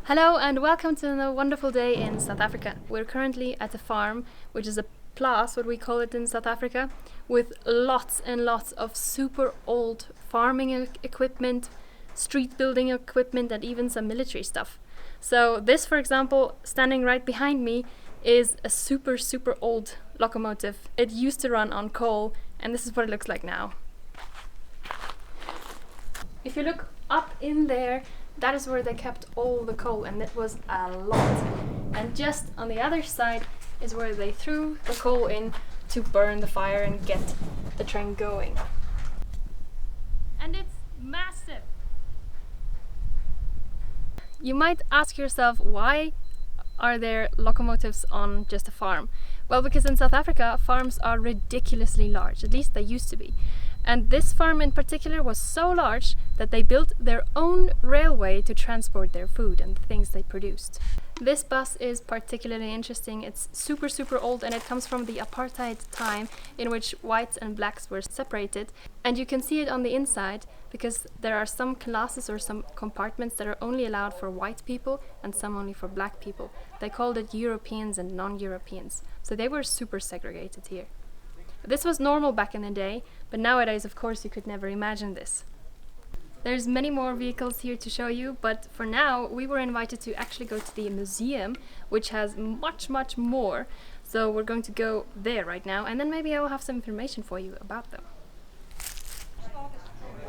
Hello and welcome to a wonderful day in South Africa. We're currently at a farm, which is a plaas, what we call it in South Africa, with lots and lots of super old farming equipment, street building equipment, and even some military stuff. So this, for example, standing right behind me, is a super old locomotive. It used to run on coal, and this is what it looks like now. If you look up in there, that is where they kept all the coal, and it was a lot. And just on the other side is where they threw the coal in to burn the fire and get the train going. And it's massive! You might ask yourself, why are there locomotives on just a farm? Well, because in South Africa, farms are ridiculously large, at least they used to be. And this farm in particular was so large that they built their own railway to transport their food and the things they produced. This bus is particularly interesting. It's super old, and it comes from the Apartheid time in which whites and blacks were separated. And you can see it on the inside because there are some classes or some compartments that are only allowed for white people and some only for black people. They called it Europeans and non-Europeans. So they were super segregated here. This was normal back in the day, but nowadays, of course, you could never imagine this. There's many more vehicles here to show you, but for now we were invited to actually go to the museum, which has much more. So we're going to go there right now, and then maybe I will have some information for you about them.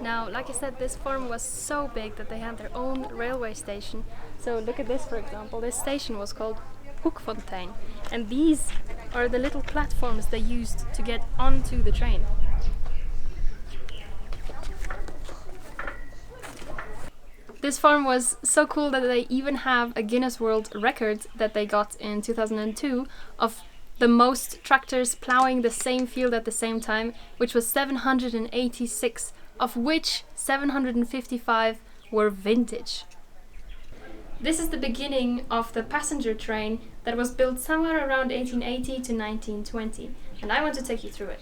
Now, like I said, this farm was so big that they had their own railway station. So look at this, for example. This station was called Hoekfontein, and these are the little platforms they used to get onto the train. This farm was so cool that they even have a Guinness World Record that they got in 2002 of the most tractors plowing the same field at the same time, which was 786, of which 755 were vintage. This is the beginning of the passenger train that was built somewhere around 1880 to 1920, and I want to take you through it.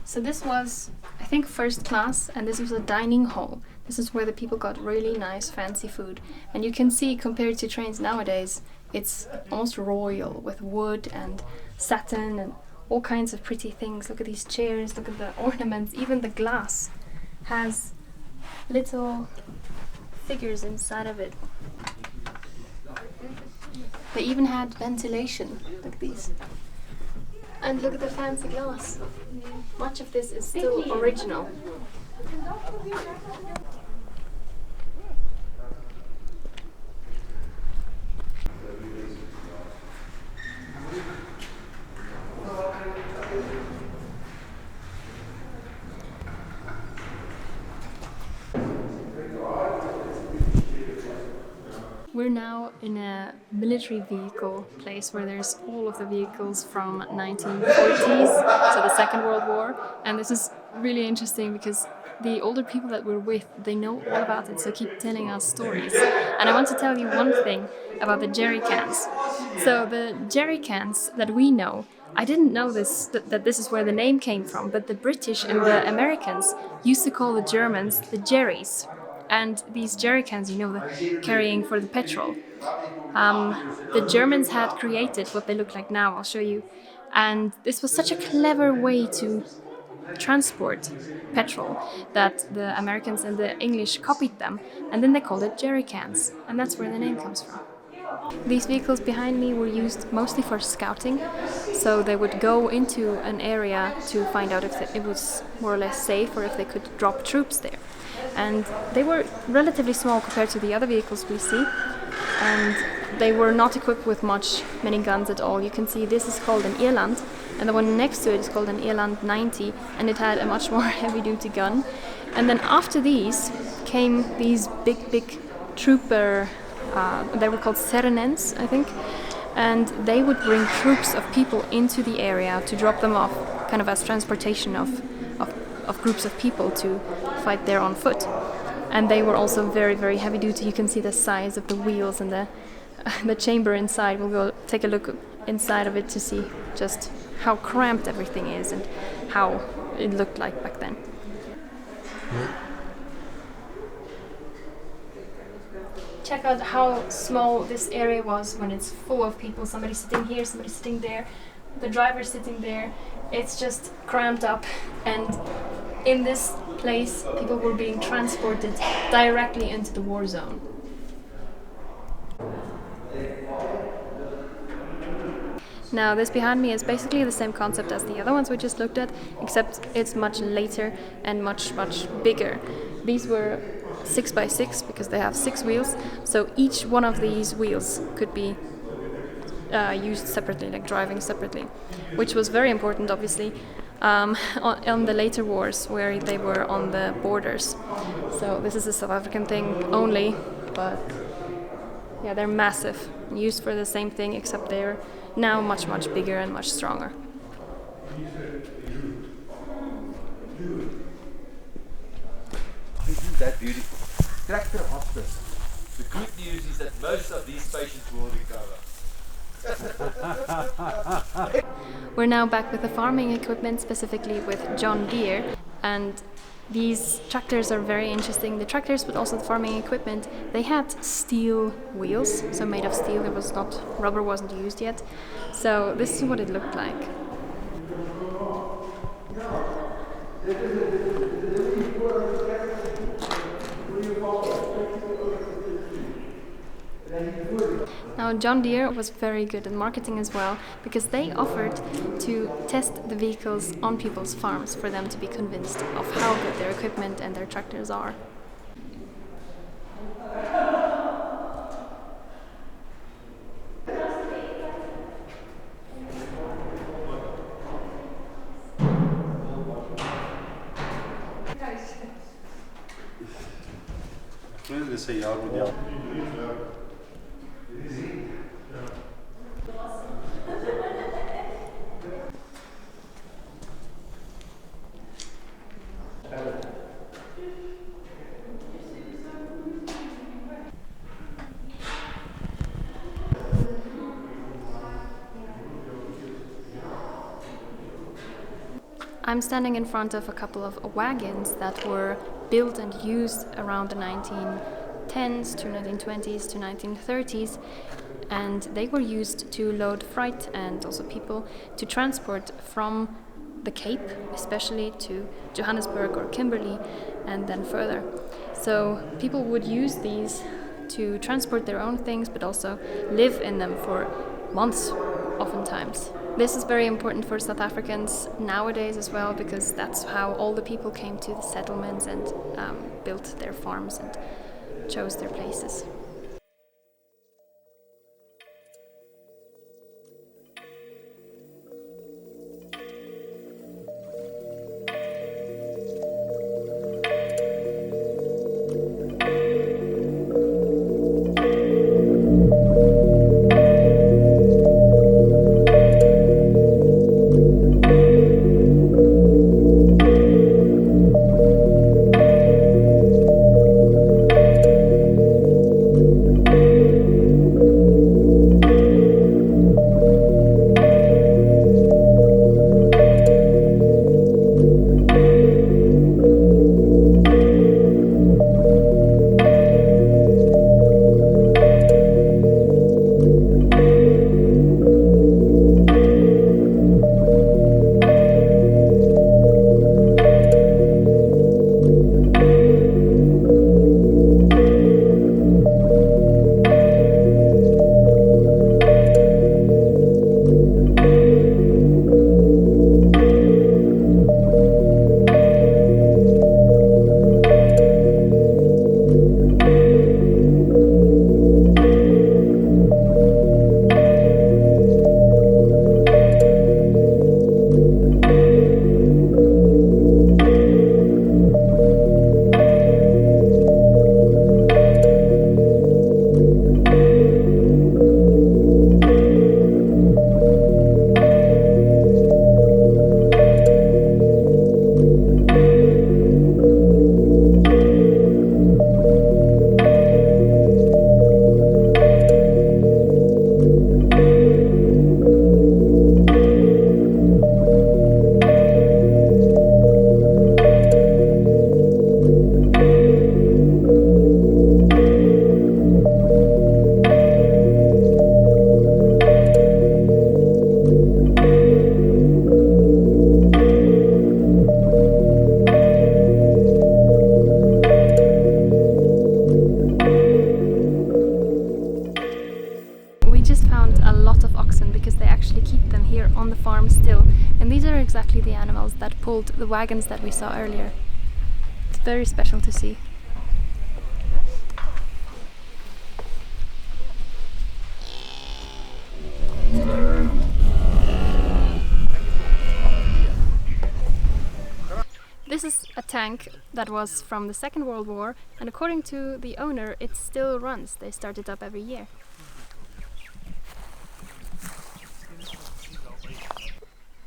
So this was, I think, first class, and this was a dining hall. This is where the people got really nice fancy food, and you can see, compared to trains nowadays, it's almost royal with wood and satin and all kinds of pretty things. Look at these chairs, look at the ornaments, even the glass has little figures inside of it. They even had ventilation, look at these. And look at the fancy glass. Much of this is still original. We're now in a military vehicle place where there's all of the vehicles from 1940s, so the Second World War, and this is really interesting because the older people that we're with, they know all about it, so keep telling us stories. And I want to tell you one thing about the jerry cans. So the jerry cans that we know, I didn't know that this is where the name came from, but the British and the Americans used to call the Germans the jerrys. And these jerry cans, you know, the carrying for the petrol. The Germans had created what they look like now, I'll show you. And this was such a clever way to transport petrol that the Americans and the English copied them, and then they called it jerry cans, and that's where the name comes from. These vehicles behind me were used mostly for scouting, so they would go into an area to find out if it was more or less safe or if they could drop troops there. And they were relatively small compared to the other vehicles we see, and they were not equipped with many guns at all. You can see this is called an Eland, and the one next to it is called an Eland 90, and it had a much more heavy-duty gun. And then after these came these big trooper, they were called Serenens, I think, and they would bring troops of people into the area to drop them off, kind of as transportation of groups of people to fight there on foot. And they were also very heavy duty. You can see the size of the wheels and the chamber inside. We'll go take a look inside of it to see just how cramped everything is and how it looked like back then. Check out how small this area was when it's full of people. Somebody sitting here, somebody sitting there, the driver sitting there. It's just cramped up, and in this place people were being transported directly into the war zone. Now this behind me is basically the same concept as the other ones we just looked at, except it's much later and much bigger. These were 6x6 because they have 6 wheels, so each one of these wheels could be used separately, like driving separately, which was very important obviously on the later wars where they were on the borders. So this is a South African thing only, but yeah, they're massive, used for the same thing, except they're now much bigger and much stronger. Isn't that beautiful? Tractor hospice. The good news is that most of these patients will recover. We're now back with the farming equipment, specifically with John Deere, and these tractors are very interesting. The tractors, but also the farming equipment, they had steel wheels, so made of steel. It was not, rubber wasn't used yet. So this is what it looked like. Now John Deere was very good at marketing as well, because they offered to test the vehicles on people's farms for them to be convinced of how good their equipment and their tractors are. I'm standing in front of a couple of wagons that were built and used around the 1910s to 1920s to 1930s, and they were used to load freight and also people to transport from the Cape, especially to Johannesburg or Kimberley, and then further. So people would use these to transport their own things, but also live in them for months, oftentimes. This is very important for South Africans nowadays as well, because that's how all the people came to the settlements and built their farms and chose their places. here on the farm still, and these are exactly the animals that pulled the wagons that we saw earlier. It's very special to see. This is a tank that was from the Second World War, and according to the owner it still runs. They start it up every year.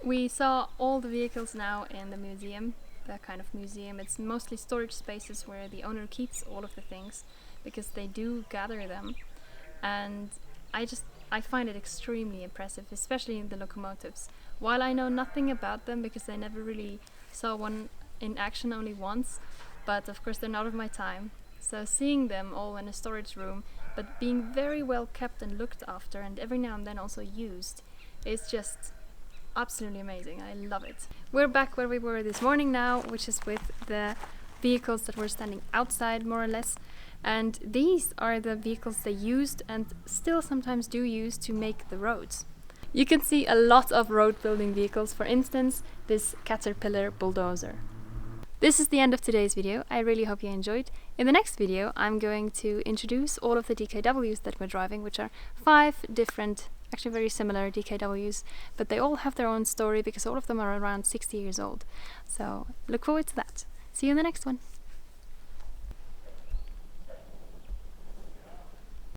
We saw all the vehicles now in the museum, the kind of museum. It's mostly storage spaces where the owner keeps all of the things, because they do gather them, and I find it extremely impressive, especially in the locomotives. While I know nothing about them because I never really saw one in action, only once, but of course they're not of my time, so seeing them all in a storage room but being very well kept and looked after and every now and then also used is just absolutely amazing. I love it. We're back where we were this morning now, which is with the vehicles that were standing outside more or less, and these are the vehicles they used and still sometimes do use to make the roads. You can see a lot of road building vehicles, for instance this Caterpillar bulldozer. This is the end of today's video. I really hope you enjoyed. In the next video I'm going to introduce all of the DKWs that we're driving, which are 5 different, actually very similar DKWs, but they all have their own story because all of them are around 60 years old. So look forward to that. See you in the next one.